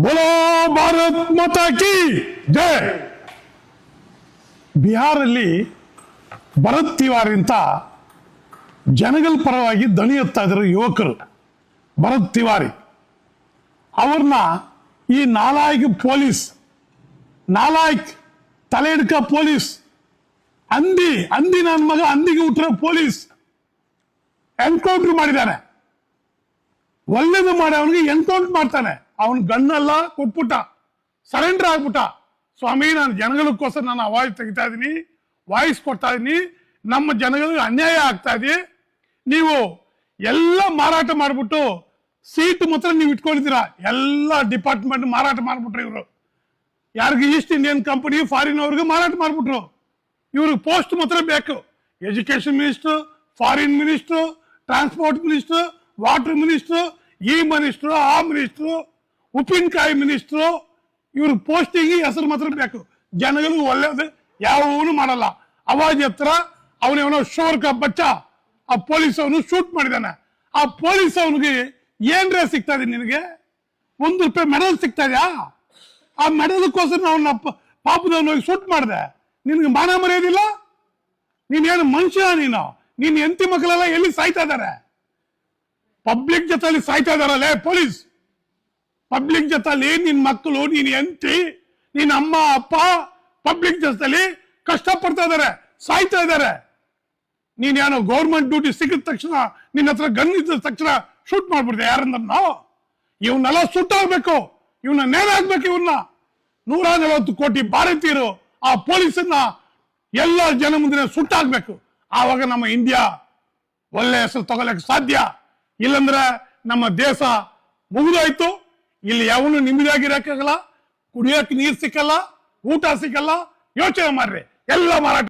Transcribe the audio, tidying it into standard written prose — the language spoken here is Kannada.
बोलो ಭಾರತ್ ಮಾತಾ ಕಿ ಜೈ. ಬಿಹಾರಲ್ಲಿ ಭರತ್ ತಿವಾರಿ ಅಂತ ಜನಗಳ ಪರವಾಗಿ ದನಿ ಎತ್ತಾ ಇದ್ರು ಯುವಕರು. ಭರತ್ ತಿವಾರಿ ಅವ್ರನ್ನ ಈ ನಾಲಾಯಕ್ ಪೊಲೀಸ್, ನಾಲಾಯಕ್ ತಲೆ ಹಿಡ್ಕ ಪೊಲೀಸ್, ಅಂದಿ ನನ್ನ ಮಗ ಅಂದಿಗೆ ಹುಟ್ಟಿರೋ ಪೊಲೀಸ್ ಎನ್ಕೌಂಟರ್ ಮಾಡಿದ್ದಾನೆ. ಒಳ್ಳೇದು ಮಾಡಿ ಅವನಿಗೆ ಎನ್ಕೌಂಟರ್ ಮಾಡ್ತಾನೆ. ಅವನ್ ಗನ್ನೆಲ್ಲ ಕೊಟ್ಬಿಟ್ಟ, ಸರೆಂಡರ್ ಆಗ್ಬಿಟ್ಟ. ಸ್ವಾಮಿ, ನಾನು ಜನಗಳಿಗೋಸ್ಕರ ನಾನು ಅವಾಜ್ ತೆಗಿತಾ ಇದ್ದೀನಿ, ವಾಯ್ಸ್ ಕೊಡ್ತಾ ಇದ್ದೀನಿ, ನಮ್ಮ ಜನಗಳಿಗೆ ಅನ್ಯಾಯ ಆಗ್ತಾ ಇದೆ. ನೀವು ಎಲ್ಲ ಮಾರಾಟ ಮಾಡ್ಬಿಟ್ಟು ಸೀಟ್ ಮಾತ್ರ ನೀವು ಇಟ್ಕೊಂಡಿದ್ದೀರಾ. ಎಲ್ಲ ಡಿಪಾರ್ಟ್ಮೆಂಟ್ ಮಾರಾಟ ಮಾಡ್ಬಿಟ್ರು ಇವರು. ಯಾರಿಗೆ ಈಸ್ಟ್ ಇಂಡಿಯನ್ ಕಂಪನಿ ಫಾರಿನ್ ಅವ್ರಿಗೆ ಮಾರಾಟ ಮಾಡ್ಬಿಟ್ರು. ಇವ್ರಿಗೆ ಪೋಸ್ಟ್ ಮಾತ್ರ ಬೇಕು. Education minister, foreign minister, transport minister, water minister, ಈ ಮಿನಿಸ್ಟರ್, ಆ ಮಿನಿಸ್ಟರ್, ಉಪ್ಪಿನಕಾಯಿ ಮಿನಿಸ್ಟರ್, ಇವ್ರ ಪೋಸ್ಟಿಗೆ ಹೆಸರು ಮಾತ್ರ ಬೇಕು. ಜನಗಳಿಗೆ ಒಳ್ಳೇದು ಯಾವನು ಮಾಡಲ್ಲ. ಅವಾಜ್ ಹತ್ರ ಅವನೇವನೋ ಶೋರ್ ಕಾ ಬಚ್ಚ ಆ ಪೊಲೀಸ್ ಅವನು ಶೂಟ್ ಮಾಡಿದಾನೆ. ಆ ಪೊಲೀಸ್ ಅವನಿಗೆ ಏನ್ರೇ ಸಿಗ್ತಾ ಇದೆ ನಿನಗೆ? ₹1 ಮೆಡಲ್ ಸಿಗ್ತಾ ಇದೆಯಾ? ಆ ಮೆಡಲ್ಗೋಸ್ಕರ ಅವನ್ನ ಪಾಪದವನಿಗೆ ಶೂಟ್ ಮಾಡಿದೆ. ನಿನ್ಗೆ ಮಾನ ಮರ್ಯಾದಿಲ್ಲ? ನೀನೇನು ಮನುಷ್ಯ? ನೀನ್ ಹೆಂಡತಿ ಮಕ್ಕಳೆಲ್ಲ ಎಲ್ಲಿ ಸಾಯ್ತಾ ಇದಾರೆ? ಪಬ್ಲಿಕ್ ಜೊತೆಲಿ ಸಾಯ್ತಾ ಇದಾರಲ್ಲೇ ಪೊಲೀಸ್. ಪಬ್ಲಿಕ್ ಜೊತೆಲಿ ನಿನ್ ಮಕ್ಕಳು, ನೀನ್ ಹೆಂಡತಿ, ನಿನ್ ಅಮ್ಮ ಅಪ್ಪ ಪಬ್ಲಿಕ್ ಜೊತೆಲಿ ಕಷ್ಟ ಪಡ್ತಾ ಇದಾರೆ, ಸಾಯ್ತಾ ಇದಾರೆ. ನೀನೇನೋ ಗೌರ್ಮೆಂಟ್ ಡ್ಯೂಟಿ ಸಿಕ್ಕಿದ ತಕ್ಷಣ ನಿನ್ನ ಹತ್ರ ಗನ್ ಇದ್ದ ತಕ್ಷಣ ಶೂಟ್ ಮಾಡ್ಬಿಡ್ದೆ ಯಾರನ್ನ? ಇವನ್ನೆಲ್ಲ ಸುಟ್ಟಾಗ್ಬೇಕು, ಇವನ್ನ ನೇರಾಗ್ಬೇಕು. ಇವನ್ನ 140 ಕೋಟಿ ಭಾರತೀಯರು ಆ ಪೊಲೀಸನ್ನ ಎಲ್ಲ ಜನ ಮುಂದೆ ಸುಟ್ಟಾಗ್ಬೇಕು. ಆವಾಗ ನಮ್ಮ ಇಂಡಿಯಾ ಒಳ್ಳೆ ಹೆಸರು ತಗೊಳಕ್ ಸಾಧ್ಯ. ಇಲ್ಲಂದ್ರೆ ನಮ್ಮ ದೇಶ ಮುಗಿದೋಯ್ತು. ಇಲ್ಲಿ ಯಾವನು ನಿಮ್ಮದಾಗಿರಕ್ಕಾಗಲ್ಲ, ಕುಡಿಯೋಕೆ ನೀರು ಸಿಕ್ಕಲ್ಲ, ಊಟ ಸಿಕ್ಕಲ್ಲ. ಯೋಚನೆ ಮಾಡ್ರಿ, ಎಲ್ಲ ಮಾರಾಟ